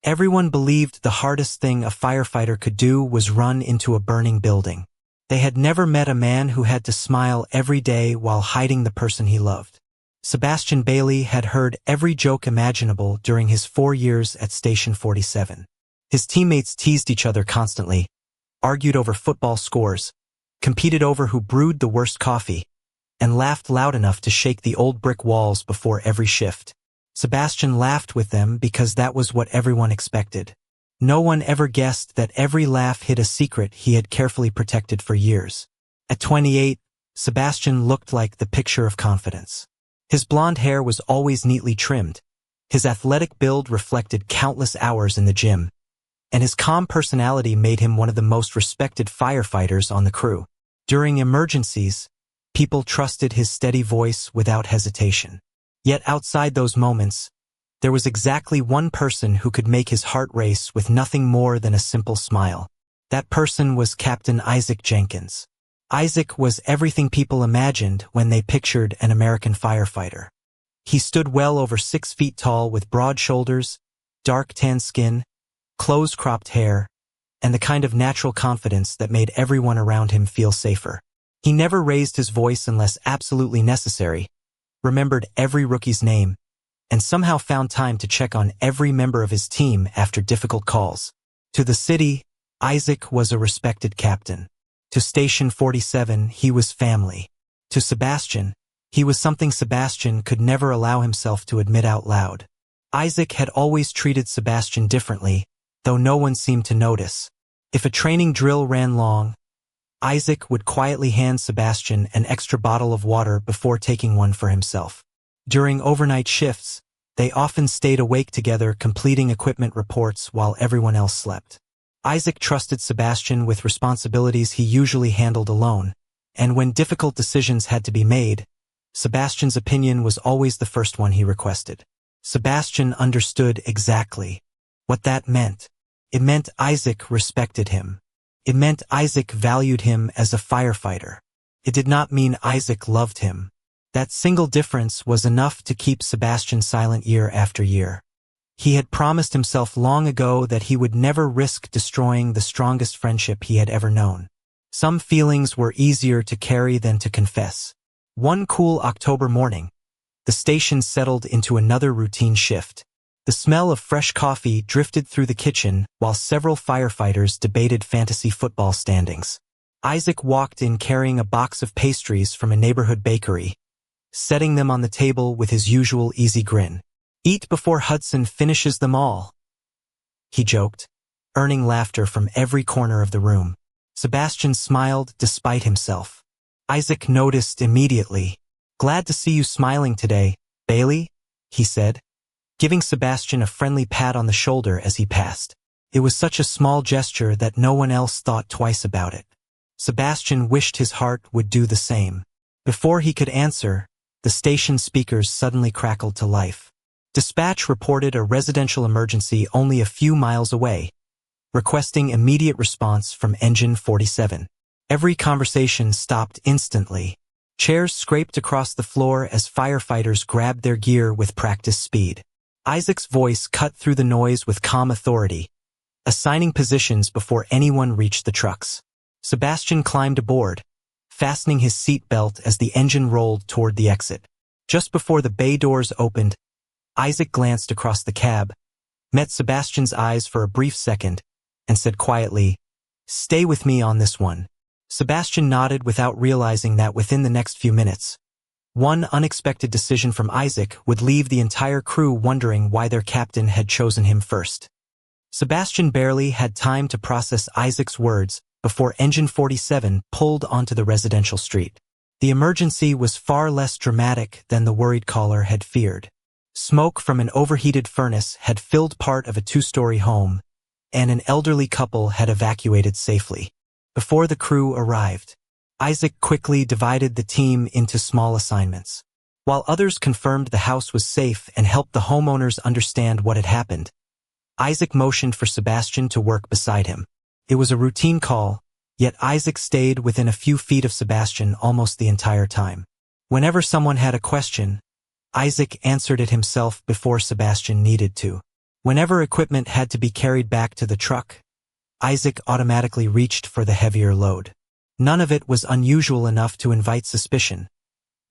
Everyone believed the hardest thing a firefighter could do was run into a burning building. They had never met a man who had to smile every day while hiding the person he loved. Sebastian Bailey had heard every joke imaginable during his 4 years at Station 47. His teammates teased each other constantly, argued over football scores, competed over who brewed the worst coffee, and laughed loud enough to shake the old brick walls before every shift. Sebastian laughed with them because that was what everyone expected. No one ever guessed that every laugh hid a secret he had carefully protected for years. At 28, Sebastian looked like the picture of confidence. His blonde hair was always neatly trimmed, his athletic build reflected countless hours in the gym, and his calm personality made him one of the most respected firefighters on the crew. During emergencies, people trusted his steady voice without hesitation. Yet outside those moments, there was exactly one person who could make his heart race with nothing more than a simple smile. That person was Captain Isaac Jenkins. Isaac was everything people imagined when they pictured an American firefighter. He stood well over 6 feet tall with broad shoulders, dark tan skin, close-cropped hair, and the kind of natural confidence that made everyone around him feel safer. He never raised his voice unless absolutely necessary, remembered every rookie's name, and somehow found time to check on every member of his team after difficult calls. To the city, Isaac was a respected captain. To Station 47, he was family. To Sebastian, he was something Sebastian could never allow himself to admit out loud. Isaac had always treated Sebastian differently, though no one seemed to notice. If a training drill ran long, Isaac would quietly hand Sebastian an extra bottle of water before taking one for himself. During overnight shifts, they often stayed awake together completing equipment reports while everyone else slept. Isaac trusted Sebastian with responsibilities he usually handled alone, and when difficult decisions had to be made, Sebastian's opinion was always the first one he requested. Sebastian understood exactly what that meant. It meant Isaac respected him. It meant Isaac valued him as a firefighter. It did not mean Isaac loved him. That single difference was enough to keep Sebastian silent year after year. He had promised himself long ago that he would never risk destroying the strongest friendship he had ever known. Some feelings were easier to carry than to confess. One cool October morning, the station settled into another routine shift. The smell of fresh coffee drifted through the kitchen while several firefighters debated fantasy football standings. Isaac walked in carrying a box of pastries from a neighborhood bakery, setting them on the table with his usual easy grin. "Eat before Hudson finishes them all," he joked, earning laughter from every corner of the room. Sebastian smiled despite himself. Isaac noticed immediately. "Glad to see you smiling today, Bailey," he said, giving Sebastian a friendly pat on the shoulder as he passed. It was such a small gesture that no one else thought twice about it. Sebastian wished his heart would do the same. Before he could answer, the station speakers suddenly crackled to life. Dispatch reported a residential emergency only a few miles away, requesting immediate response from Engine 47. Every conversation stopped instantly. Chairs scraped across the floor as firefighters grabbed their gear with practiced speed. Isaac's voice cut through the noise with calm authority, assigning positions before anyone reached the trucks. Sebastian climbed aboard, fastening his seat belt as the engine rolled toward the exit. Just before the bay doors opened, Isaac glanced across the cab, met Sebastian's eyes for a brief second, and said quietly, "Stay with me on this one." Sebastian nodded without realizing that within the next few minutes, one unexpected decision from Isaac would leave the entire crew wondering why their captain had chosen him first. Sebastian barely had time to process Isaac's words before Engine 47 pulled onto the residential street. The emergency was far less dramatic than the worried caller had feared. Smoke from an overheated furnace had filled part of a 2-story home, and an elderly couple had evacuated safely. Before the crew arrived, Isaac quickly divided the team into small assignments. While others confirmed the house was safe and helped the homeowners understand what had happened, Isaac motioned for Sebastian to work beside him. It was a routine call, yet Isaac stayed within a few feet of Sebastian almost the entire time. Whenever someone had a question, Isaac answered it himself before Sebastian needed to. Whenever equipment had to be carried back to the truck, Isaac automatically reached for the heavier load. None of it was unusual enough to invite suspicion,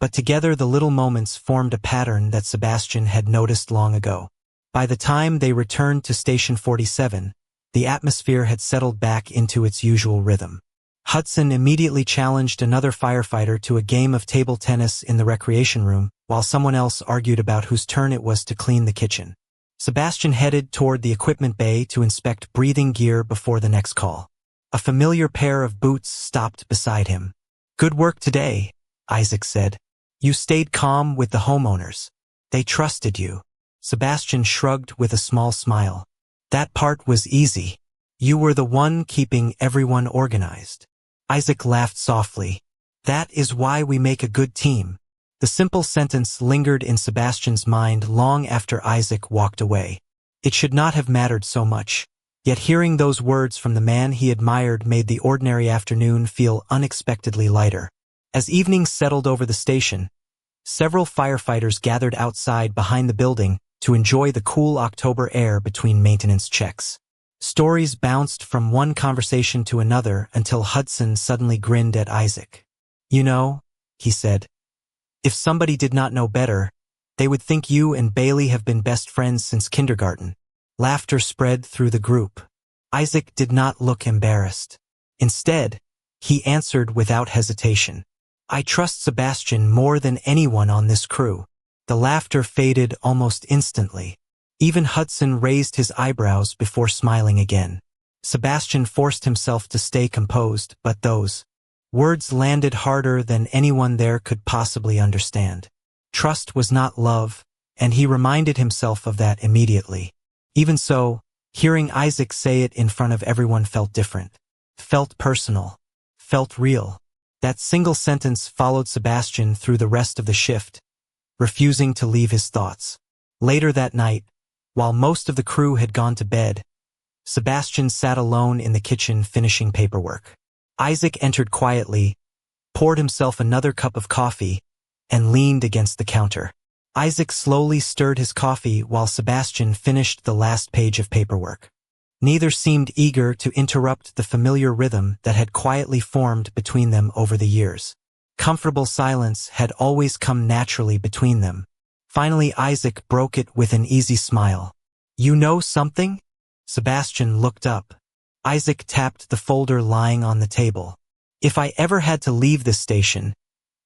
but together the little moments formed a pattern that Sebastian had noticed long ago. By the time they returned to Station 47, the atmosphere had settled back into its usual rhythm. Hudson immediately challenged another firefighter to a game of table tennis in the recreation room, while someone else argued about whose turn it was to clean the kitchen. Sebastian headed toward the equipment bay to inspect breathing gear before the next call. A familiar pair of boots stopped beside him. "Good work today," Isaac said. "You stayed calm with the homeowners. They trusted you." Sebastian shrugged with a small smile. "That part was easy. You were the one keeping everyone organized." Isaac laughed softly. "That is why we make a good team." The simple sentence lingered in Sebastian's mind long after Isaac walked away. It should not have mattered so much, yet hearing those words from the man he admired made the ordinary afternoon feel unexpectedly lighter. As evening settled over the station, several firefighters gathered outside behind the building to enjoy the cool October air between maintenance checks. Stories bounced from one conversation to another until Hudson suddenly grinned at Isaac. "You know," he said, "if somebody did not know better, they would think you and Bailey have been best friends since kindergarten." Laughter spread through the group. Isaac did not look embarrassed. Instead, he answered without hesitation. "I trust Sebastian more than anyone on this crew." The laughter faded almost instantly. Even Hudson raised his eyebrows before smiling again. Sebastian forced himself to stay composed, but those words landed harder than anyone there could possibly understand. Trust was not love, and he reminded himself of that immediately. Even so, hearing Isaac say it in front of everyone felt different. Felt personal. Felt real. That single sentence followed Sebastian through the rest of the shift, refusing to leave his thoughts. Later that night, while most of the crew had gone to bed, Sebastian sat alone in the kitchen finishing paperwork. Isaac entered quietly, poured himself another cup of coffee, and leaned against the counter. Isaac slowly stirred his coffee while Sebastian finished the last page of paperwork. Neither seemed eager to interrupt the familiar rhythm that had quietly formed between them over the years. Comfortable silence had always come naturally between them. Finally, Isaac broke it with an easy smile. "You know something?" Sebastian looked up. Isaac tapped the folder lying on the table. "If I ever had to leave this station,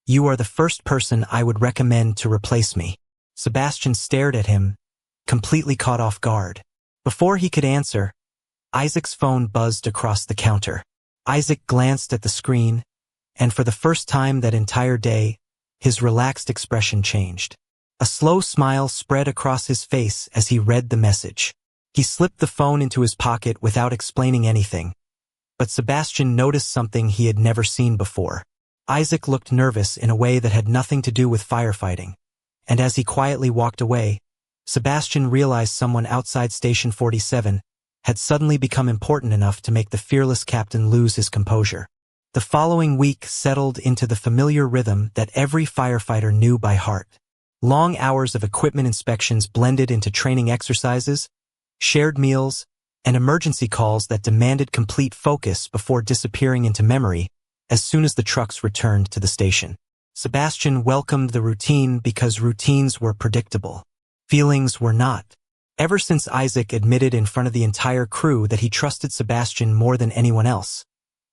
you are the first person I would recommend to replace me." Sebastian stared at him, completely caught off guard. Before he could answer, Isaac's phone buzzed across the counter. Isaac glanced at the screen, and for the first time that entire day, his relaxed expression changed. A slow smile spread across his face as he read the message. He slipped the phone into his pocket without explaining anything, but Sebastian noticed something he had never seen before. Isaac looked nervous in a way that had nothing to do with firefighting, and as he quietly walked away, Sebastian realized someone outside Station 47 had suddenly become important enough to make the fearless captain lose his composure. The following week settled into the familiar rhythm that every firefighter knew by heart. Long hours of equipment inspections blended into training exercises, shared meals, and emergency calls that demanded complete focus before disappearing into memory as soon as the trucks returned to the station. Sebastian welcomed the routine because routines were predictable. Feelings were not. Ever since Isaac admitted in front of the entire crew that he trusted Sebastian more than anyone else,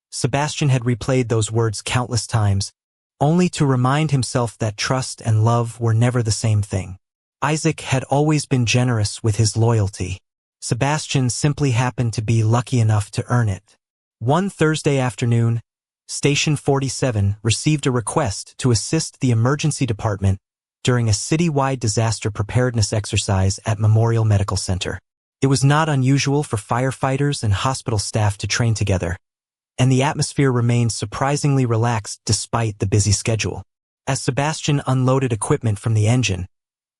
Sebastian had replayed those words countless times, only to remind himself that trust and love were never the same thing. Isaac had always been generous with his loyalty. Sebastian simply happened to be lucky enough to earn it. One Thursday afternoon, Station 47 received a request to assist the emergency department during a citywide disaster preparedness exercise at Memorial Medical Center. It was not unusual for firefighters and hospital staff to train together, and the atmosphere remained surprisingly relaxed despite the busy schedule. As Sebastian unloaded equipment from the engine,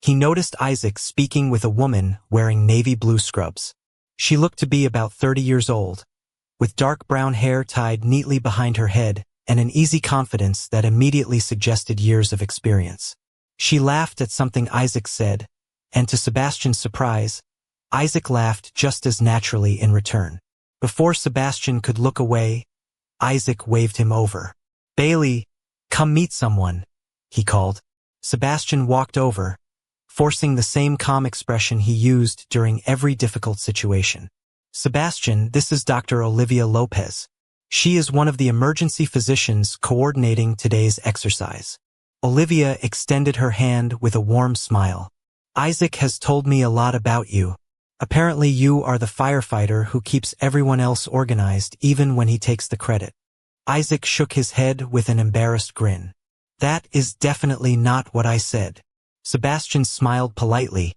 he noticed Isaac speaking with a woman wearing navy blue scrubs. She looked to be about 30 years old, with dark brown hair tied neatly behind her head and an easy confidence that immediately suggested years of experience. She laughed at something Isaac said, and to Sebastian's surprise, Isaac laughed just as naturally in return. Before Sebastian could look away, Isaac waved him over. "Bailey, come meet someone," he called. Sebastian walked over, forcing the same calm expression he used during every difficult situation. "Sebastian, this is Dr. Olivia Lopez. She is one of the emergency physicians coordinating today's exercise." Olivia extended her hand with a warm smile. "Isaac has told me a lot about you. Apparently you are the firefighter who keeps everyone else organized even when he takes the credit." Isaac shook his head with an embarrassed grin. "That is definitely not what I said." Sebastian smiled politely,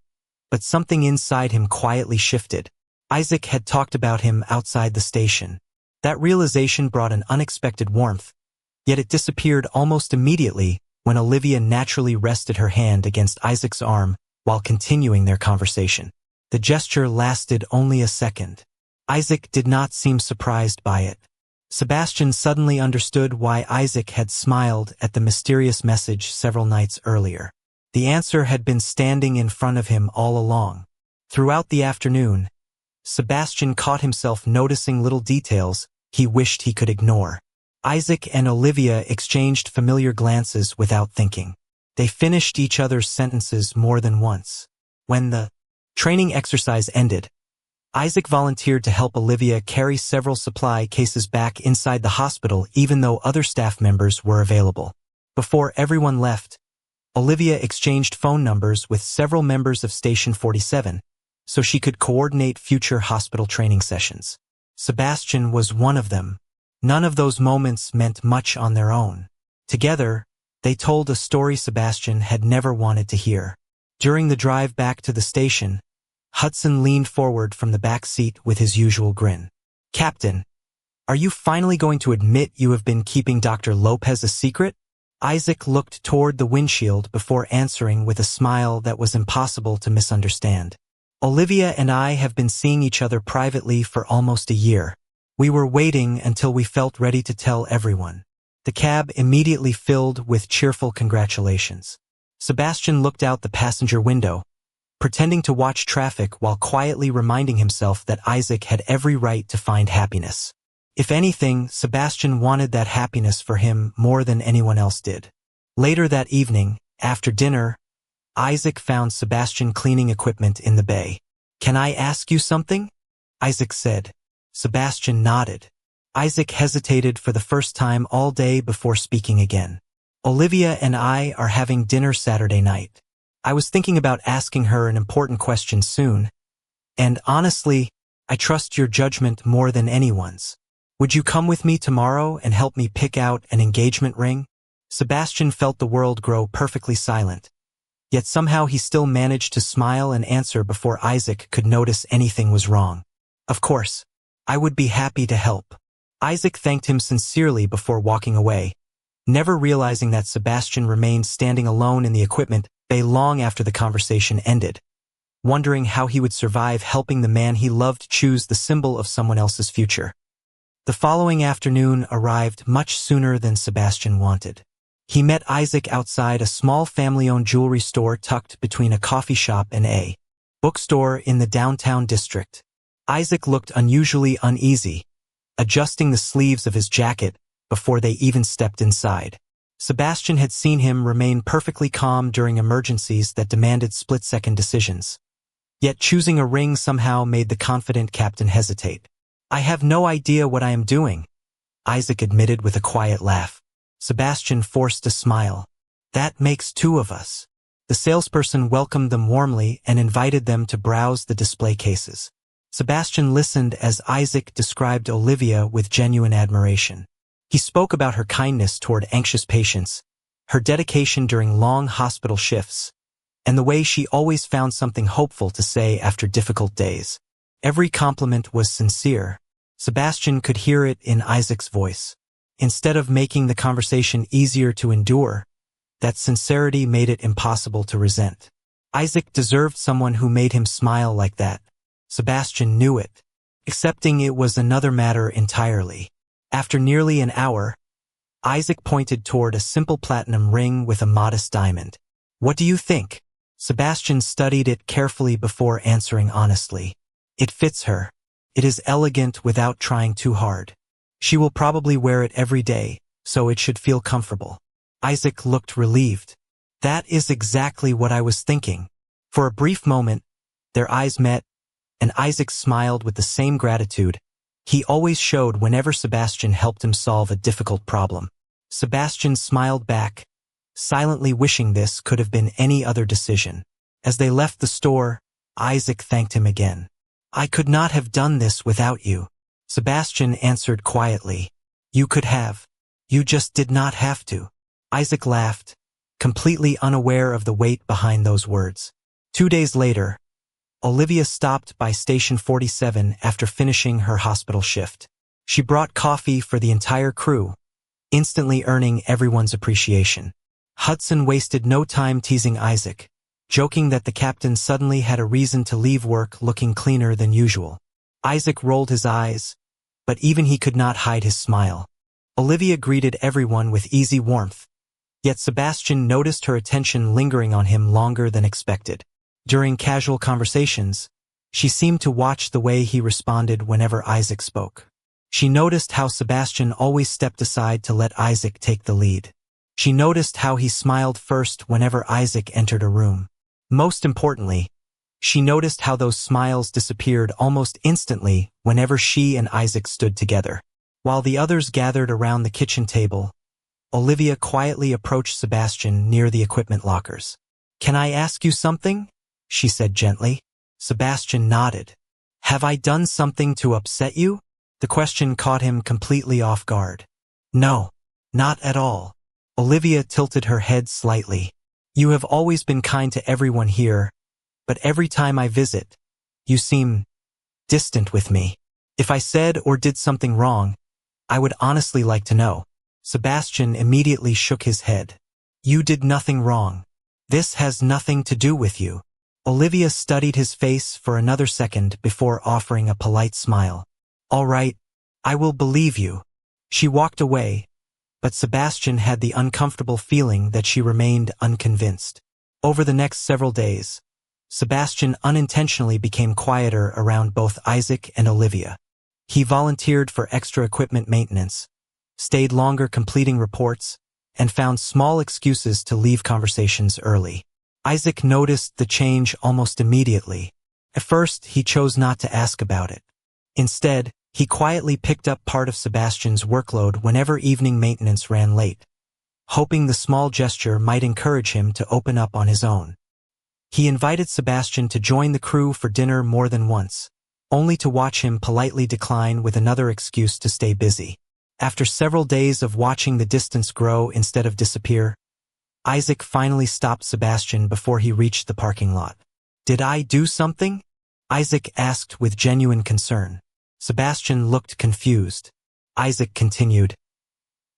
but something inside him quietly shifted. Isaac had talked about him outside the station. That realization brought an unexpected warmth, yet it disappeared almost immediately when Olivia naturally rested her hand against Isaac's arm while continuing their conversation. The gesture lasted only a second. Isaac did not seem surprised by it. Sebastian suddenly understood why Isaac had smiled at the mysterious message several nights earlier. The answer had been standing in front of him all along. Throughout the afternoon, Sebastian caught himself noticing little details he wished he could ignore. Isaac and Olivia exchanged familiar glances without thinking. They finished each other's sentences more than once. When the training exercise ended, Isaac volunteered to help Olivia carry several supply cases back inside the hospital even though other staff members were available. Before everyone left, Olivia exchanged phone numbers with several members of Station 47 so she could coordinate future hospital training sessions. Sebastian was one of them. None of those moments meant much on their own. Together, they told a story Sebastian had never wanted to hear. During the drive back to the station, Hudson leaned forward from the back seat with his usual grin. "Captain, are you finally going to admit you have been keeping Dr. Lopez a secret?" Isaac looked toward the windshield before answering with a smile that was impossible to misunderstand. "Olivia and I have been seeing each other privately for almost a year. We were waiting until we felt ready to tell everyone." The cab immediately filled with cheerful congratulations. Sebastian looked out the passenger window, pretending to watch traffic while quietly reminding himself that Isaac had every right to find happiness. If anything, Sebastian wanted that happiness for him more than anyone else did. Later that evening, after dinner, Isaac found Sebastian cleaning equipment in the bay. "Can I ask you something?" Isaac said. Sebastian nodded. Isaac hesitated for the first time all day before speaking again. "Olivia and I are having dinner Saturday night. I was thinking about asking her an important question soon, and honestly, I trust your judgment more than anyone's. Would you come with me tomorrow and help me pick out an engagement ring?" Sebastian felt the world grow perfectly silent, yet somehow he still managed to smile and answer before Isaac could notice anything was wrong. "Of course, I would be happy to help." Isaac thanked him sincerely before walking away, never realizing that Sebastian remained standing alone in the equipment bay long after the conversation ended, wondering how he would survive helping the man he loved choose the symbol of someone else's future. The following afternoon arrived much sooner than Sebastian wanted. He met Isaac outside a small family-owned jewelry store tucked between a coffee shop and a bookstore in the downtown district. Isaac looked unusually uneasy, adjusting the sleeves of his jacket before they even stepped inside. Sebastian had seen him remain perfectly calm during emergencies that demanded split-second decisions. Yet choosing a ring somehow made the confident captain hesitate. "I have no idea what I am doing," Isaac admitted with a quiet laugh. Sebastian forced a smile. "That makes two of us." The salesperson welcomed them warmly and invited them to browse the display cases. Sebastian listened as Isaac described Olivia with genuine admiration. He spoke about her kindness toward anxious patients, her dedication during long hospital shifts, and the way she always found something hopeful to say after difficult days. Every compliment was sincere. Sebastian could hear it in Isaac's voice. Instead of making the conversation easier to endure, that sincerity made it impossible to resent. Isaac deserved someone who made him smile like that. Sebastian knew it. Accepting it was another matter entirely. After nearly an hour, Isaac pointed toward a simple platinum ring with a modest diamond. "What do you think?" Sebastian studied it carefully before answering honestly. It fits her. It is elegant without trying too hard. She will probably wear it every day, so it should feel comfortable. Isaac looked relieved. That is exactly what I was thinking. For a brief moment, their eyes met, and Isaac smiled with the same gratitude he always showed whenever Sebastian helped him solve a difficult problem. Sebastian smiled back, silently wishing this could have been any other decision. As they left the store, Isaac thanked him again. I could not have done this without you. Sebastian answered quietly. You could have. You just did not have to. Isaac laughed, completely unaware of the weight behind those words. 2 days later, Olivia stopped by Station 47 after finishing her hospital shift. She brought coffee for the entire crew, instantly earning everyone's appreciation. Hudson wasted no time teasing Isaac, joking that the captain suddenly had a reason to leave work looking cleaner than usual. Isaac rolled his eyes, but even he could not hide his smile. Olivia greeted everyone with easy warmth, yet Sebastian noticed her attention lingering on him longer than expected. During casual conversations, she seemed to watch the way he responded whenever Isaac spoke. She noticed how Sebastian always stepped aside to let Isaac take the lead. She noticed how he smiled first whenever Isaac entered a room. Most importantly, she noticed how those smiles disappeared almost instantly whenever she and Isaac stood together. While the others gathered around the kitchen table, Olivia quietly approached Sebastian near the equipment lockers. Can I ask you something? She said gently. Sebastian nodded. Have I done something to upset you? The question caught him completely off guard. No, not at all. Olivia tilted her head slightly. You have always been kind to everyone here, but every time I visit, you seem distant with me. If I said or did something wrong, I would honestly like to know. Sebastian immediately shook his head. You did nothing wrong. This has nothing to do with you. Olivia studied his face for another second before offering a polite smile. All right, I will believe you. She walked away, but Sebastian had the uncomfortable feeling that she remained unconvinced. Over the next several days, Sebastian unintentionally became quieter around both Isaac and Olivia. He volunteered for extra equipment maintenance, stayed longer completing reports, and found small excuses to leave conversations early. Isaac noticed the change almost immediately. At first, he chose not to ask about it. Instead, he quietly picked up part of Sebastian's workload whenever evening maintenance ran late, hoping the small gesture might encourage him to open up on his own. He invited Sebastian to join the crew for dinner more than once, only to watch him politely decline with another excuse to stay busy. After several days of watching the distance grow instead of disappear, Isaac finally stopped Sebastian before he reached the parking lot. Did I do something? Isaac asked with genuine concern. Sebastian looked confused. Isaac continued.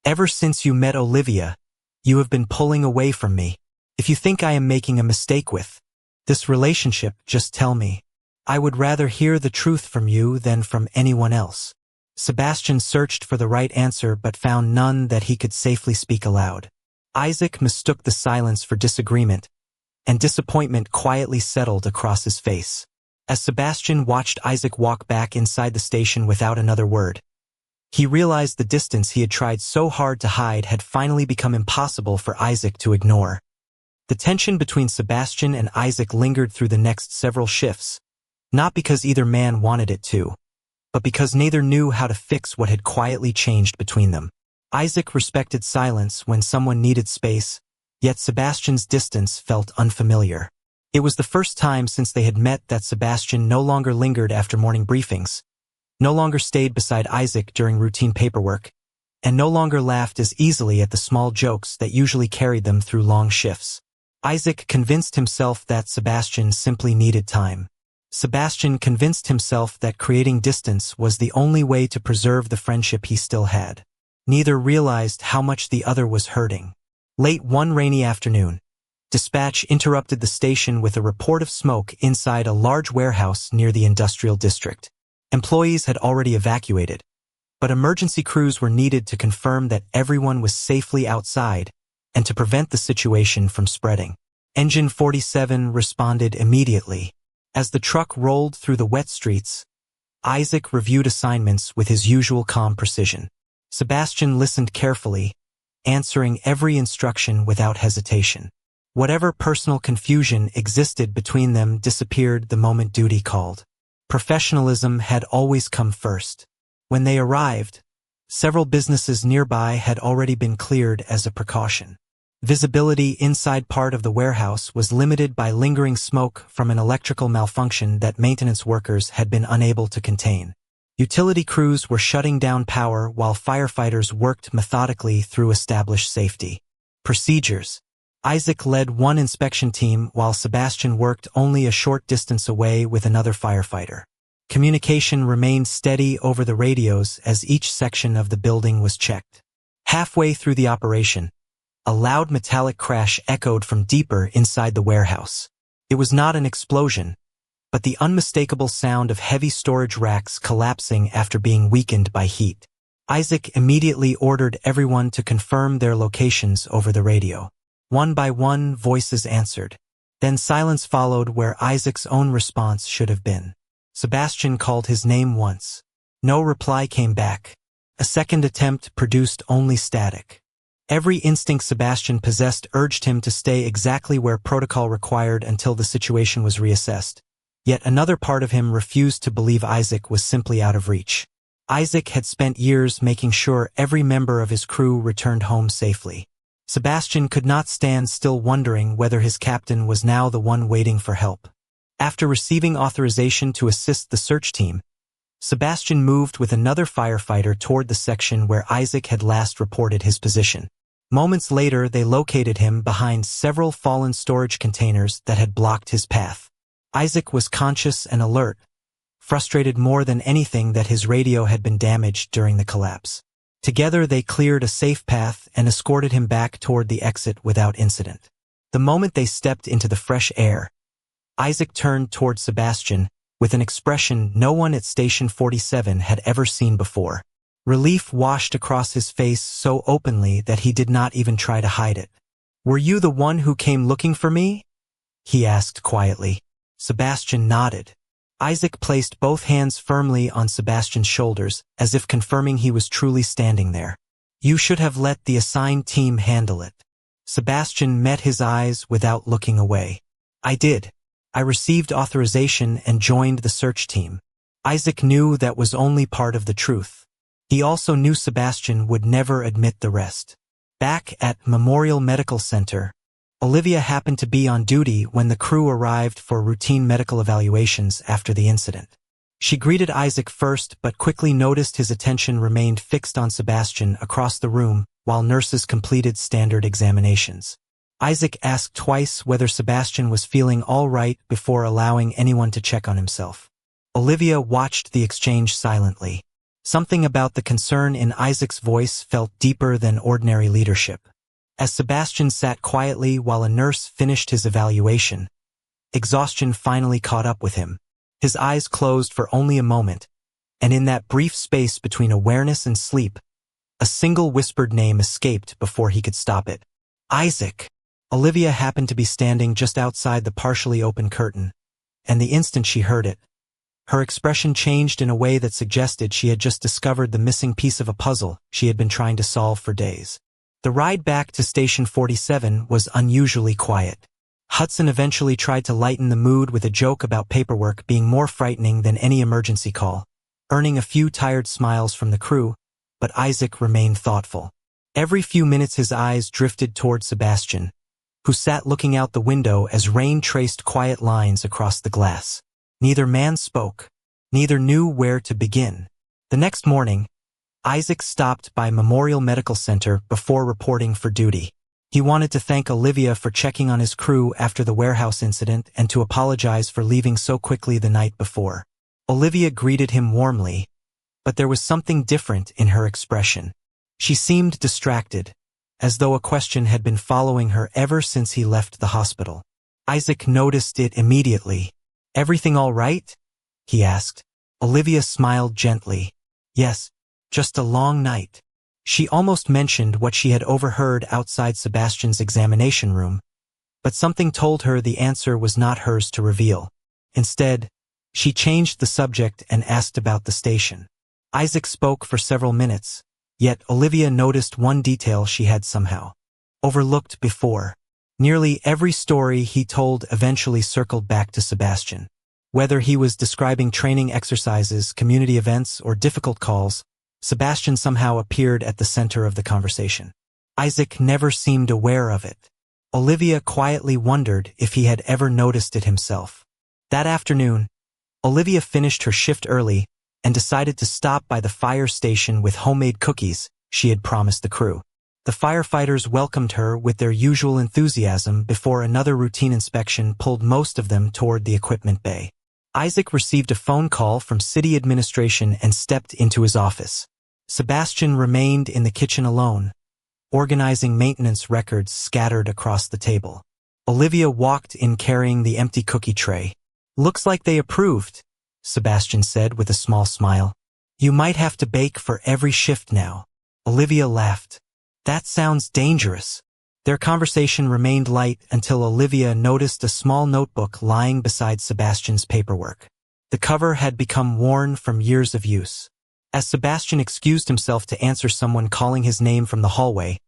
Ever since you met Olivia, you have been pulling away from me. If you think I am making a mistake with this relationship, just tell me. I would rather hear the truth from you than from anyone else. Sebastian searched for the right answer but found none that he could safely speak aloud. Isaac mistook the silence for disagreement, and disappointment quietly settled across his face. As Sebastian watched Isaac walk back inside the station without another word, he realized the distance he had tried so hard to hide had finally become impossible for Isaac to ignore. The tension between Sebastian and Isaac lingered through the next several shifts, not because either man wanted it to, but because neither knew how to fix what had quietly changed between them. Isaac respected silence when someone needed space, yet Sebastian's distance felt unfamiliar. It was the first time since they had met that Sebastian no longer lingered after morning briefings, no longer stayed beside Isaac during routine paperwork, and no longer laughed as easily at the small jokes that usually carried them through long shifts. Isaac convinced himself that Sebastian simply needed time. Sebastian convinced himself that creating distance was the only way to preserve the friendship he still had. Neither realized how much the other was hurting. Late one rainy afternoon, dispatch interrupted the station with a report of smoke inside a large warehouse near the industrial district. Employees had already evacuated, but emergency crews were needed to confirm that everyone was safely outside and to prevent the situation from spreading. Engine 47 responded immediately. As the truck rolled through the wet streets, Isaac reviewed assignments with his usual calm precision. Sebastian listened carefully, answering every instruction without hesitation. Whatever personal confusion existed between them disappeared the moment duty called. Professionalism had always come first. When they arrived, several businesses nearby had already been cleared as a precaution. Visibility inside part of the warehouse was limited by lingering smoke from an electrical malfunction that maintenance workers had been unable to contain. Utility crews were shutting down power while firefighters worked methodically through established safety procedures. Isaac led one inspection team while Sebastian worked only a short distance away with another firefighter. Communication remained steady over the radios as each section of the building was checked. Halfway through the operation, a loud metallic crash echoed from deeper inside the warehouse. It was not an explosion, but the unmistakable sound of heavy storage racks collapsing after being weakened by heat. Isaac immediately ordered everyone to confirm their locations over the radio. One by one, voices answered. Then silence followed where Isaac's own response should have been. Sebastian called his name once. No reply came back. A second attempt produced only static. Every instinct Sebastian possessed urged him to stay exactly where protocol required until the situation was reassessed. Yet another part of him refused to believe Isaac was simply out of reach. Isaac had spent years making sure every member of his crew returned home safely. Sebastian could not stand still, wondering whether his captain was now the one waiting for help. After receiving authorization to assist the search team, Sebastian moved with another firefighter toward the section where Isaac had last reported his position. Moments later, they located him behind several fallen storage containers that had blocked his path. Isaac was conscious and alert, frustrated more than anything that his radio had been damaged during the collapse. Together they cleared a safe path and escorted him back toward the exit without incident. The moment they stepped into the fresh air, Isaac turned toward Sebastian with an expression no one at Station 47 had ever seen before. Relief washed across his face so openly that he did not even try to hide it. "Were you the one who came looking for me?" he asked quietly. Sebastian nodded. Isaac placed both hands firmly on Sebastian's shoulders, as if confirming he was truly standing there. "You should have let the assigned team handle it." Sebastian met his eyes without looking away. "I did. I received authorization and joined the search team." Isaac knew that was only part of the truth. He also knew Sebastian would never admit the rest. Back at Memorial Medical Center, Olivia happened to be on duty when the crew arrived for routine medical evaluations after the incident. She greeted Isaac first but quickly noticed his attention remained fixed on Sebastian across the room while nurses completed standard examinations. Isaac asked twice whether Sebastian was feeling all right before allowing anyone to check on himself. Olivia watched the exchange silently. Something about the concern in Isaac's voice felt deeper than ordinary leadership. As Sebastian sat quietly while a nurse finished his evaluation, exhaustion finally caught up with him. His eyes closed for only a moment, and in that brief space between awareness and sleep, a single whispered name escaped before he could stop it. "Isaac!" Olivia happened to be standing just outside the partially open curtain, and the instant she heard it, her expression changed in a way that suggested she had just discovered the missing piece of a puzzle she had been trying to solve for days. The ride back to Station 47 was unusually quiet. Hudson eventually tried to lighten the mood with a joke about paperwork being more frightening than any emergency call, earning a few tired smiles from the crew, but Isaac remained thoughtful. Every few minutes his eyes drifted toward Sebastian, who sat looking out the window as rain traced quiet lines across the glass. Neither man spoke. Neither knew where to begin. The next morning, Isaac stopped by Memorial Medical Center before reporting for duty. He wanted to thank Olivia for checking on his crew after the warehouse incident and to apologize for leaving so quickly the night before. Olivia greeted him warmly, but there was something different in her expression. She seemed distracted, as though a question had been following her ever since he left the hospital. Isaac noticed it immediately. "Everything all right?" he asked. Olivia smiled gently. "Yes. Just a long night." She almost mentioned what she had overheard outside Sebastian's examination room, but something told her the answer was not hers to reveal. Instead, she changed the subject and asked about the station. Isaac spoke for several minutes, yet Olivia noticed one detail she had somehow overlooked before. Nearly every story he told eventually circled back to Sebastian. Whether he was describing training exercises, community events, or difficult calls, Sebastian somehow appeared at the center of the conversation. Isaac never seemed aware of it. Olivia quietly wondered if he had ever noticed it himself. That afternoon, Olivia finished her shift early and decided to stop by the fire station with homemade cookies she had promised the crew. The firefighters welcomed her with their usual enthusiasm before another routine inspection pulled most of them toward the equipment bay. Isaac received a phone call from city administration and stepped into his office. Sebastian remained in the kitchen alone, organizing maintenance records scattered across the table. Olivia walked in carrying the empty cookie tray. "Looks like they approved," Sebastian said with a small smile. "You might have to bake for every shift now." Olivia laughed. "That sounds dangerous." Their conversation remained light until Olivia noticed a small notebook lying beside Sebastian's paperwork. The cover had become worn from years of use. As Sebastian excused himself to answer someone calling his name from the hallway,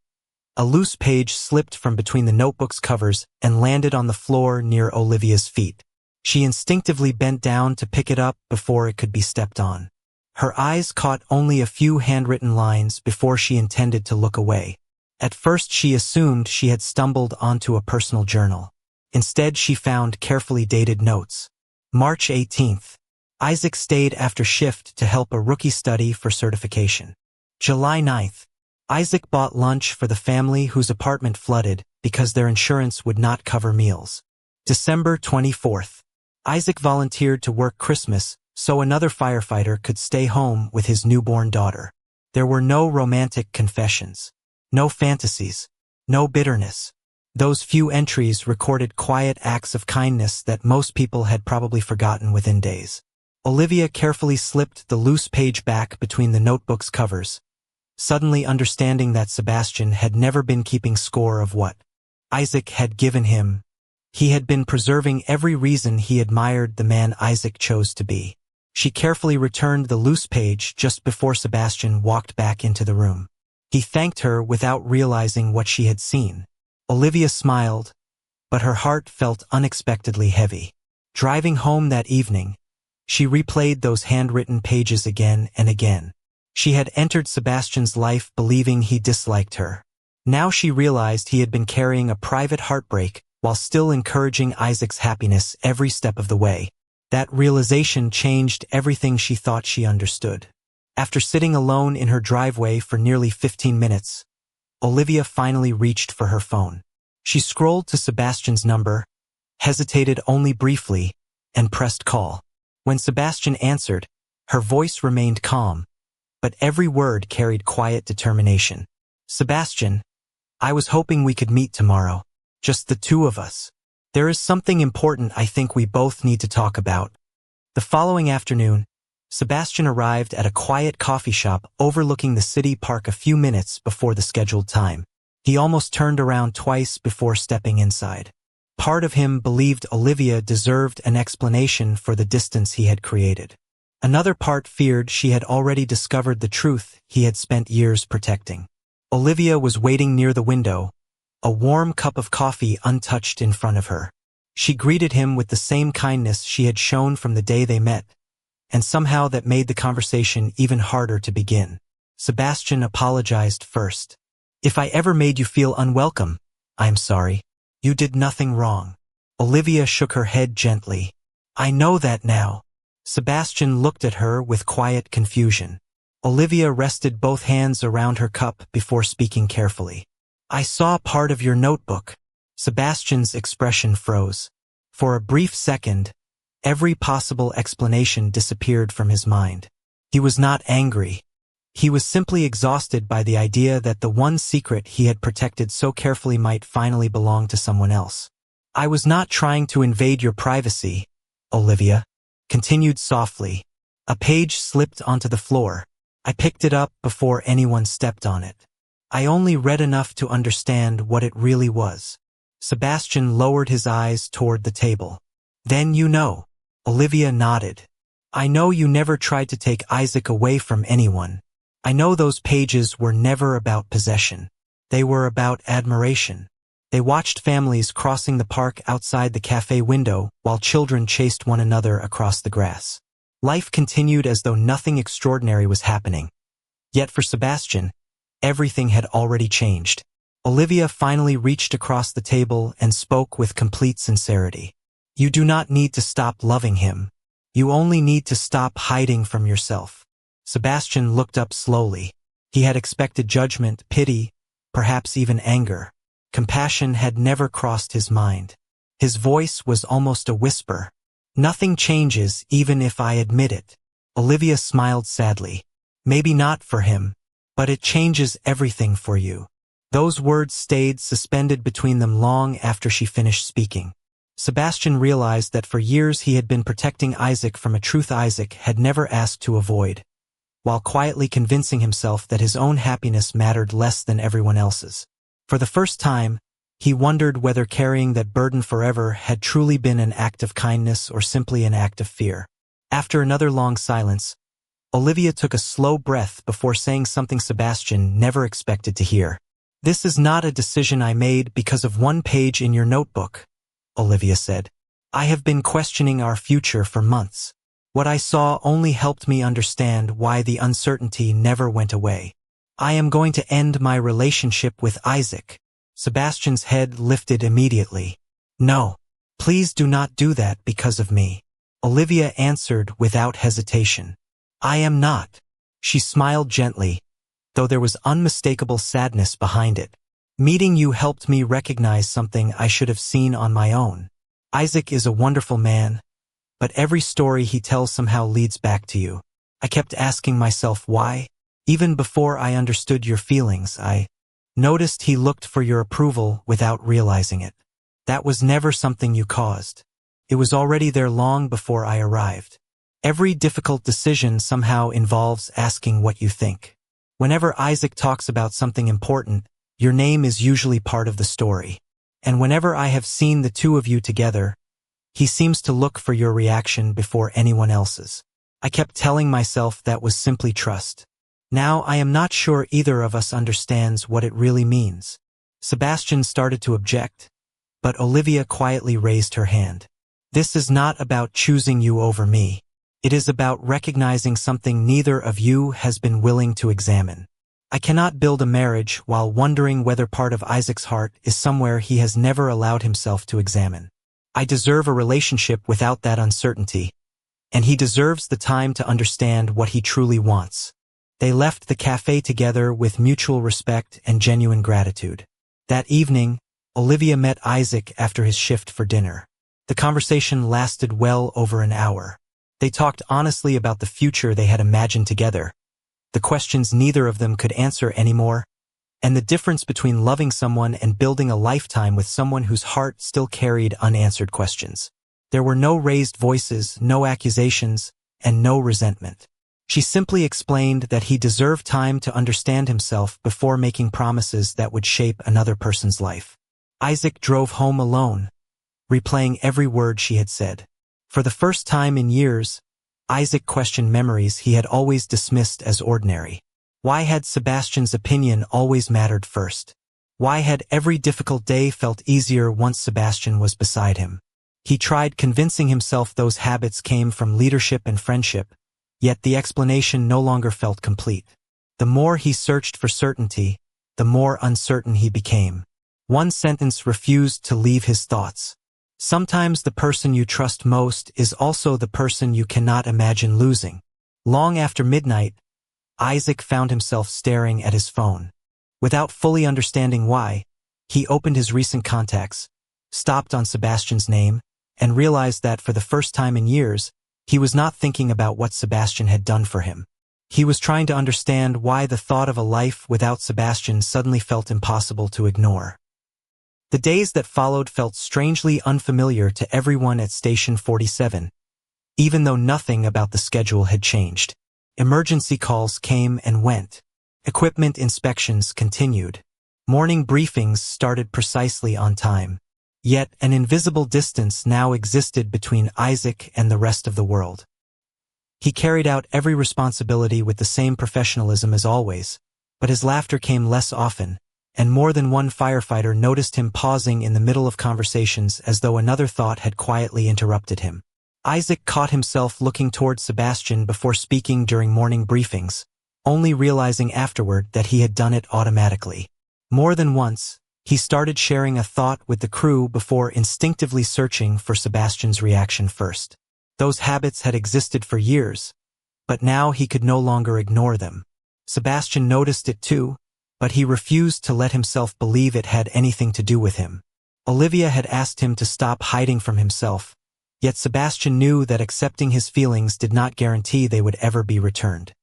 a loose page slipped from between the notebook's covers and landed on the floor near Olivia's feet. She instinctively bent down to pick it up before it could be stepped on. Her eyes caught only a few handwritten lines before she intended to look away. At first she assumed she had stumbled onto a personal journal. Instead she found carefully dated notes. March 18th. Isaac stayed after shift to help a rookie study for certification. July 9th. Isaac bought lunch for the family whose apartment flooded because their insurance would not cover meals. December 24th. Isaac volunteered to work Christmas so another firefighter could stay home with his newborn daughter. There were no romantic confessions. No fantasies. No bitterness. Those few entries recorded quiet acts of kindness that most people had probably forgotten within days. Olivia carefully slipped the loose page back between the notebook's covers, suddenly understanding that Sebastian had never been keeping score of what Isaac had given him. He had been preserving every reason he admired the man Isaac chose to be. She carefully returned the loose page just before Sebastian walked back into the room. He thanked her without realizing what she had seen. Olivia smiled, but her heart felt unexpectedly heavy. Driving home that evening, she replayed those handwritten pages again and again. She had entered Sebastian's life believing he disliked her. Now she realized he had been carrying a private heartbreak while still encouraging Isaac's happiness every step of the way. That realization changed everything she thought she understood. After sitting alone in her driveway for nearly 15 minutes, Olivia finally reached for her phone. She scrolled to Sebastian's number, hesitated only briefly, and pressed call. When Sebastian answered, her voice remained calm, but every word carried quiet determination. "Sebastian, I was hoping we could meet tomorrow. Just the two of us. There is something important I think we both need to talk about." The following afternoon, Sebastian arrived at a quiet coffee shop overlooking the city park a few minutes before the scheduled time. He almost turned around twice before stepping inside. Part of him believed Olivia deserved an explanation for the distance he had created. Another part feared she had already discovered the truth he had spent years protecting. Olivia was waiting near the window, a warm cup of coffee untouched in front of her. She greeted him with the same kindness she had shown from the day they met, and somehow that made the conversation even harder to begin. Sebastian apologized first. "If I ever made you feel unwelcome, I am sorry. You did nothing wrong." Olivia shook her head gently. "I know that now." Sebastian looked at her with quiet confusion. Olivia rested both hands around her cup before speaking carefully. "I saw part of your notebook." Sebastian's expression froze. For a brief second, every possible explanation disappeared from his mind. He was not angry. He was simply exhausted by the idea that the one secret he had protected so carefully might finally belong to someone else. "I was not trying to invade your privacy," Olivia continued softly. A page slipped onto the floor. I picked it up before anyone stepped on it. I only read enough to understand what it really was. Sebastian lowered his eyes toward the table. Then you know. Olivia nodded. I know you never tried to take Isaac away from anyone. I know those pages were never about possession. They were about admiration. They watched families crossing the park outside the cafe window while children chased one another across the grass. Life continued as though nothing extraordinary was happening. Yet for Sebastian, everything had already changed. Olivia finally reached across the table and spoke with complete sincerity. You do not need to stop loving him. You only need to stop hiding from yourself. Sebastian looked up slowly. He had expected judgment, pity, perhaps even anger. Compassion had never crossed his mind. His voice was almost a whisper. Nothing changes even if I admit it. Olivia smiled sadly. Maybe not for him, but it changes everything for you. Those words stayed suspended between them long after she finished speaking. Sebastian realized that for years he had been protecting Isaac from a truth Isaac had never asked to avoid, while quietly convincing himself that his own happiness mattered less than everyone else's. For the first time, he wondered whether carrying that burden forever had truly been an act of kindness or simply an act of fear. After another long silence, Olivia took a slow breath before saying something Sebastian never expected to hear. This is not a decision I made because of one page in your notebook, Olivia said. I have been questioning our future for months. What I saw only helped me understand why the uncertainty never went away. I am going to end my relationship with Isaac. Sebastian's head lifted immediately. No, please do not do that because of me. Olivia answered without hesitation. I am not. She smiled gently, though there was unmistakable sadness behind it. Meeting you helped me recognize something I should have seen on my own. Isaac is a wonderful man, but every story he tells somehow leads back to you. I kept asking myself why. Even before I understood your feelings, I noticed he looked for your approval without realizing it. That was never something you caused. It was already there long before I arrived. Every difficult decision somehow involves asking what you think. Whenever Isaac talks about something important, your name is usually part of the story. And whenever I have seen the two of you together, he seems to look for your reaction before anyone else's. I kept telling myself that was simply trust. Now I am not sure either of us understands what it really means. Sebastian started to object, but Olivia quietly raised her hand. This is not about choosing you over me. It is about recognizing something neither of you has been willing to examine. I cannot build a marriage while wondering whether part of Isaac's heart is somewhere he has never allowed himself to examine. I deserve a relationship without that uncertainty, and he deserves the time to understand what he truly wants. They left the cafe together with mutual respect and genuine gratitude. That evening, Olivia met Isaac after his shift for dinner. The conversation lasted well over an hour. They talked honestly about the future they had imagined together, the questions neither of them could answer anymore, and the difference between loving someone and building a lifetime with someone whose heart still carried unanswered questions. There were no raised voices, no accusations, and no resentment. She simply explained that he deserved time to understand himself before making promises that would shape another person's life. Isaac drove home alone, replaying every word she had said. For the first time in years, Isaac questioned memories he had always dismissed as ordinary. Why had Sebastian's opinion always mattered first? Why had every difficult day felt easier once Sebastian was beside him? He tried convincing himself those habits came from leadership and friendship, yet the explanation no longer felt complete. The more he searched for certainty, the more uncertain he became. One sentence refused to leave his thoughts. Sometimes the person you trust most is also the person you cannot imagine losing. Long after midnight, Isaac found himself staring at his phone. Without fully understanding why, he opened his recent contacts, stopped on Sebastian's name, and realized that for the first time in years, he was not thinking about what Sebastian had done for him. He was trying to understand why the thought of a life without Sebastian suddenly felt impossible to ignore. The days that followed felt strangely unfamiliar to everyone at Station 47, even though nothing about the schedule had changed. Emergency calls came and went. Equipment inspections continued. Morning briefings started precisely on time. Yet an invisible distance now existed between Isaac and the rest of the world. He carried out every responsibility with the same professionalism as always, but his laughter came less often, and more than one firefighter noticed him pausing in the middle of conversations as though another thought had quietly interrupted him. Isaac caught himself looking toward Sebastian before speaking during morning briefings, only realizing afterward that he had done it automatically. More than once, he started sharing a thought with the crew before instinctively searching for Sebastian's reaction first. Those habits had existed for years, but now he could no longer ignore them. Sebastian noticed it too, but he refused to let himself believe it had anything to do with him. Olivia had asked him to stop hiding from himself, yet Sebastian knew that accepting his feelings did not guarantee they would ever be returned.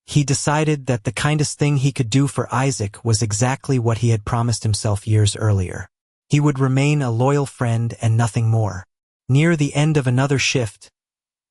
He decided that the kindest thing he could do for Isaac was exactly what he had promised himself years earlier. He would remain a loyal friend and nothing more. Near the end of another shift,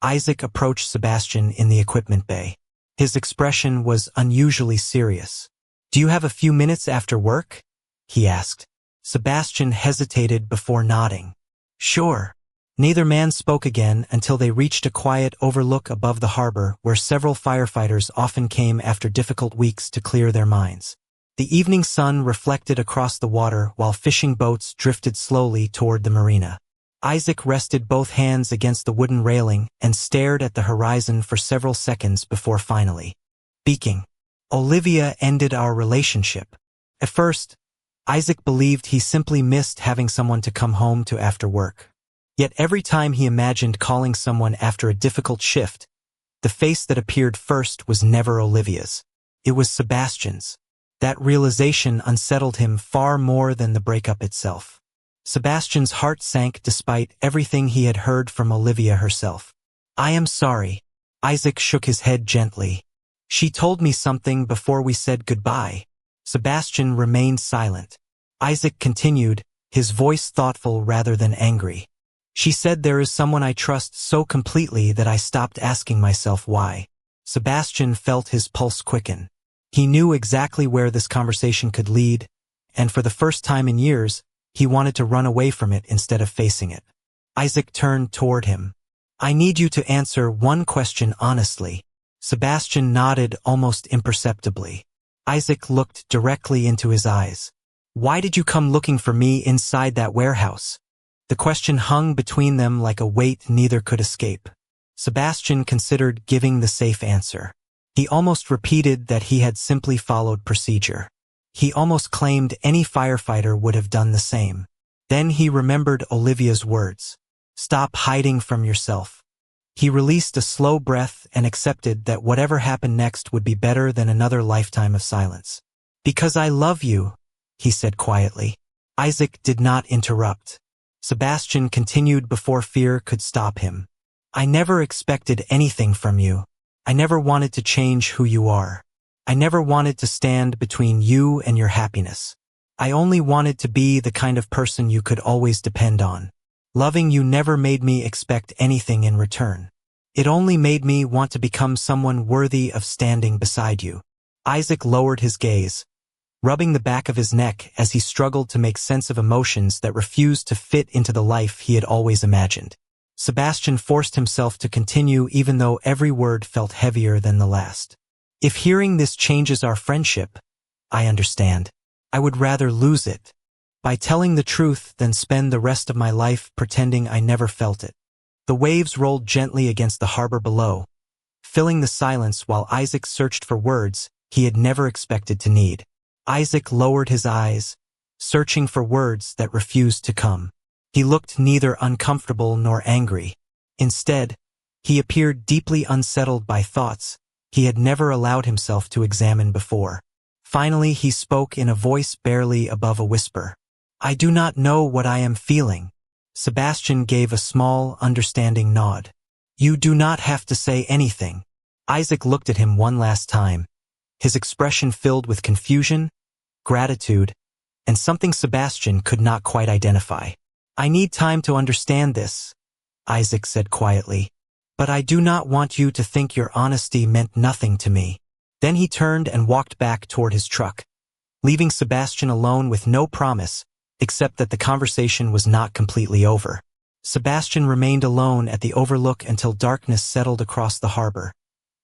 Isaac approached Sebastian in the equipment bay. His expression was unusually serious. "Do you have a few minutes after work?" he asked. Sebastian hesitated before nodding. "Sure." Neither man spoke again until they reached a quiet overlook above the harbor where several firefighters often came after difficult weeks to clear their minds. The evening sun reflected across the water while fishing boats drifted slowly toward the marina. Isaac rested both hands against the wooden railing and stared at the horizon for several seconds before finally speaking. "Olivia ended our relationship." At first, Isaac believed he simply missed having someone to come home to after work. Yet every time he imagined calling someone after a difficult shift, the face that appeared first was never Olivia's. It was Sebastian's. That realization unsettled him far more than the breakup itself. Sebastian's heart sank despite everything he had heard from Olivia herself. "I am sorry." Isaac shook his head gently. "She told me something before we said goodbye." Sebastian remained silent. Isaac continued, his voice thoughtful rather than angry. "She said there is someone I trust so completely that I stopped asking myself why." Sebastian felt his pulse quicken. He knew exactly where this conversation could lead, and for the first time in years, he wanted to run away from it instead of facing it. Isaac turned toward him. "I need you to answer one question honestly." Sebastian nodded almost imperceptibly. Isaac looked directly into his eyes. "Why did you come looking for me inside that warehouse?" The question hung between them like a weight neither could escape. Sebastian considered giving the safe answer. He almost repeated that he had simply followed procedure. He almost claimed any firefighter would have done the same. Then he remembered Olivia's words. "Stop hiding from yourself." He released a slow breath and accepted that whatever happened next would be better than another lifetime of silence. "Because I love you," he said quietly. Isaac did not interrupt. Sebastian continued before fear could stop him. "I never expected anything from you. I never wanted to change who you are. I never wanted to stand between you and your happiness. I only wanted to be the kind of person you could always depend on. Loving you never made me expect anything in return. It only made me want to become someone worthy of standing beside you." Isaac lowered his gaze, rubbing the back of his neck as he struggled to make sense of emotions that refused to fit into the life he had always imagined. Sebastian forced himself to continue even though every word felt heavier than the last. "If hearing this changes our friendship, I understand. I would rather lose it by telling the truth than spend the rest of my life pretending I never felt it." The waves rolled gently against the harbor below, filling the silence while Isaac searched for words he had never expected to need. Isaac lowered his eyes, searching for words that refused to come. He looked neither uncomfortable nor angry. Instead, he appeared deeply unsettled by thoughts he had never allowed himself to examine before. Finally, he spoke in a voice barely above a whisper. "I do not know what I am feeling." Sebastian gave a small, understanding nod. "You do not have to say anything." Isaac looked at him one last time, his expression filled with confusion, gratitude, and something Sebastian could not quite identify. "I need time to understand this," Isaac said quietly, "but I do not want you to think your honesty meant nothing to me." Then he turned and walked back toward his truck, leaving Sebastian alone with no promise except that the conversation was not completely over. Sebastian remained alone at the overlook until darkness settled across the harbor,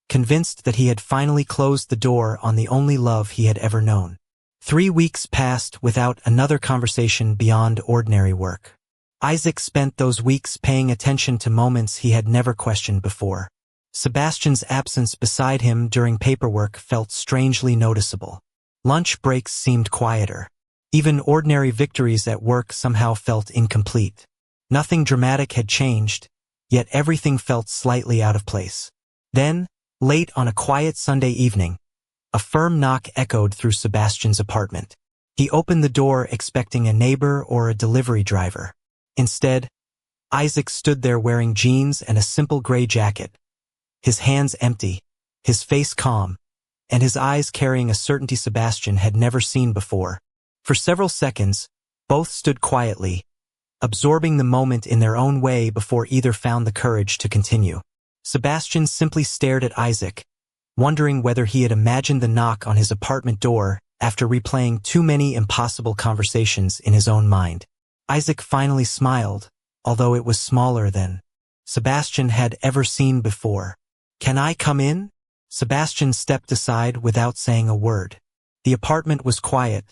convinced that he had finally closed the door on the only love he had ever known. 3 weeks passed without another conversation beyond ordinary work. Isaac spent those weeks paying attention to moments he had never questioned before. Sebastian's absence beside him during paperwork felt strangely noticeable. Lunch breaks seemed quieter. Even ordinary victories at work somehow felt incomplete. Nothing dramatic had changed, yet everything felt slightly out of place. Then, late on a quiet Sunday evening, a firm knock echoed through Sebastian's apartment. He opened the door expecting a neighbor or a delivery driver. Instead, Isaac stood there wearing jeans and a simple gray jacket, his hands empty, his face calm, and his eyes carrying a certainty Sebastian had never seen before. For several seconds, both stood quietly, absorbing the moment in their own way before either found the courage to continue. Sebastian simply stared at Isaac, wondering whether he had imagined the knock on his apartment door after replaying too many impossible conversations in his own mind. Isaac finally smiled, although it was smaller than Sebastian had ever seen before. "Can I come in?" Sebastian stepped aside without saying a word. The apartment was quiet,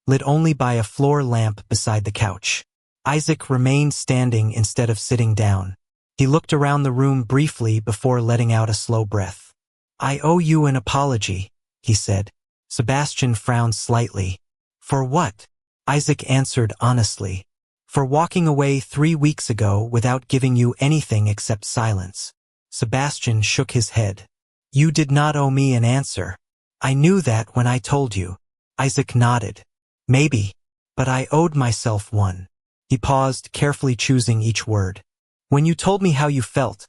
lit only by a floor lamp beside the couch. Isaac remained standing instead of sitting down. He looked around the room briefly before letting out a slow breath. "I owe you an apology," he said. Sebastian frowned slightly. "For what?" Isaac answered honestly. "For walking away 3 weeks ago without giving you anything except silence." Sebastian shook his head. "You did not owe me an answer. I knew that when I told you." Isaac nodded. "Maybe, but I owed myself one." He paused, carefully choosing each word. "When you told me how you felt,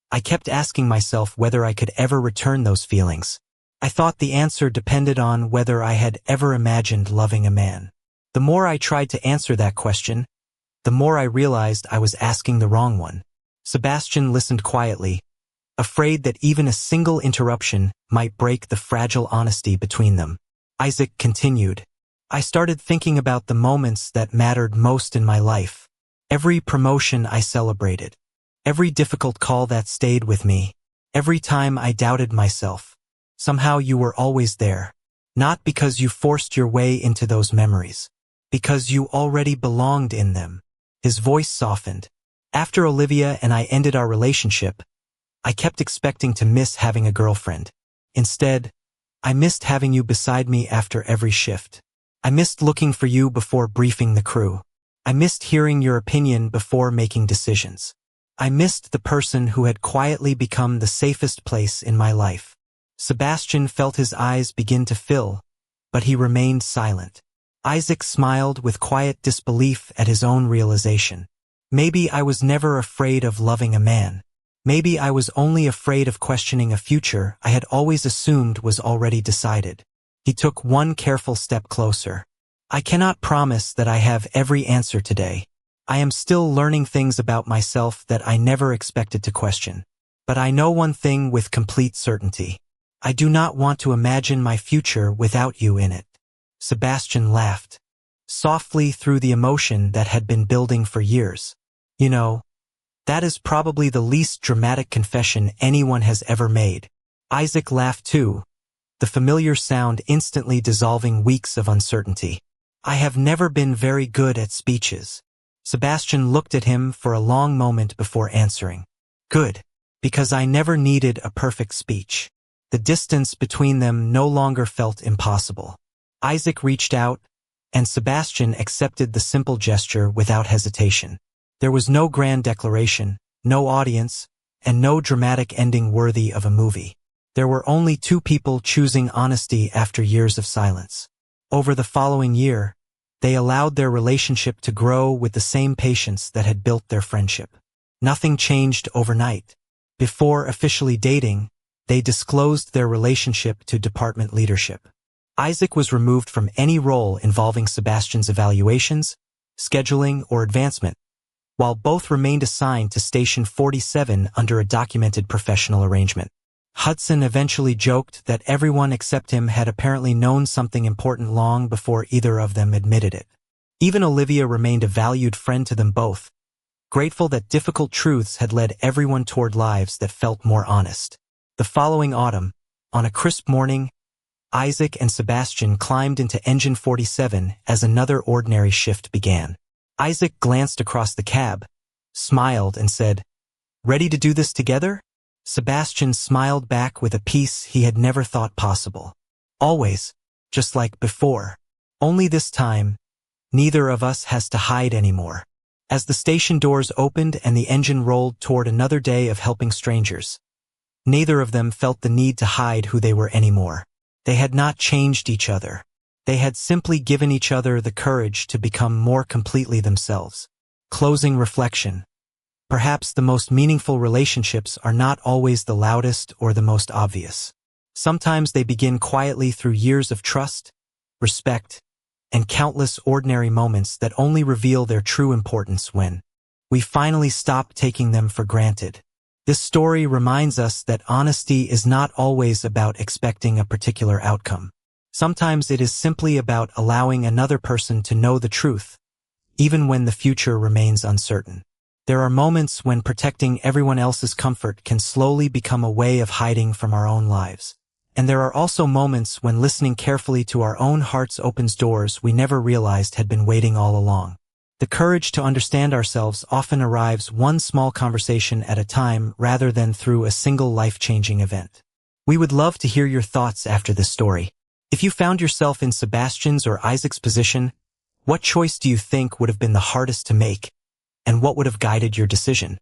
I kept asking myself whether I could ever return those feelings. I thought the answer depended on whether I had ever imagined loving a man. The more I tried to answer that question, the more I realized I was asking the wrong one." Sebastian listened quietly, afraid that even a single interruption might break the fragile honesty between them. Isaac continued, "I started thinking about the moments that mattered most in my life. Every promotion I celebrated. Every difficult call that stayed with me. Every time I doubted myself. Somehow you were always there. Not because you forced your way into those memories. Because you already belonged in them." His voice softened. "After Olivia and I ended our relationship, I kept expecting to miss having a girlfriend. Instead, I missed having you beside me after every shift. I missed looking for you before briefing the crew. I missed hearing your opinion before making decisions. I missed the person who had quietly become the safest place in my life." Sebastian felt his eyes begin to fill, but he remained silent. Isaac smiled with quiet disbelief at his own realization. "Maybe I was never afraid of loving a man. Maybe I was only afraid of questioning a future I had always assumed was already decided." He took one careful step closer. "I cannot promise that I have every answer today. I am still learning things about myself that I never expected to question. But I know one thing with complete certainty. I do not want to imagine my future without you in it." Sebastian laughed, softly through the emotion that had been building for years. "You know, that is probably the least dramatic confession anyone has ever made." Isaac laughed too, the familiar sound instantly dissolving weeks of uncertainty. "I have never been very good at speeches." Sebastian looked at him for a long moment before answering. "Good, because I never needed a perfect speech." The distance between them no longer felt impossible. Isaac reached out, and Sebastian accepted the simple gesture without hesitation. There was no grand declaration, no audience, and no dramatic ending worthy of a movie. There were only two people choosing honesty after years of silence. Over the following year, they allowed their relationship to grow with the same patience that had built their friendship. Nothing changed overnight. Before officially dating, they disclosed their relationship to department leadership. Isaac was removed from any role involving Sebastian's evaluations, scheduling, or advancement, while both remained assigned to Station 47 under a documented professional arrangement. Hudson eventually joked that everyone except him had apparently known something important long before either of them admitted it. Even Olivia remained a valued friend to them both, grateful that difficult truths had led everyone toward lives that felt more honest. The following autumn, on a crisp morning, Isaac and Sebastian climbed into Engine 47 as another ordinary shift began. Isaac glanced across the cab, smiled, and said, "Ready to do this together?" Sebastian smiled back with a peace he had never thought possible. "Always, just like before. Only this time, neither of us has to hide anymore." As the station doors opened and the engine rolled toward another day of helping strangers, neither of them felt the need to hide who they were anymore. They had not changed each other. They had simply given each other the courage to become more completely themselves. Closing reflection. Perhaps the most meaningful relationships are not always the loudest or the most obvious. Sometimes they begin quietly through years of trust, respect, and countless ordinary moments that only reveal their true importance when we finally stop taking them for granted. This story reminds us that honesty is not always about expecting a particular outcome. Sometimes it is simply about allowing another person to know the truth, even when the future remains uncertain. There are moments when protecting everyone else's comfort can slowly become a way of hiding from our own lives. And there are also moments when listening carefully to our own hearts opens doors we never realized had been waiting all along. The courage to understand ourselves often arrives one small conversation at a time rather than through a single life-changing event. We would love to hear your thoughts after this story. If you found yourself in Sebastian's or Isaac's position, what choice do you think would have been the hardest to make, and what would have guided your decision?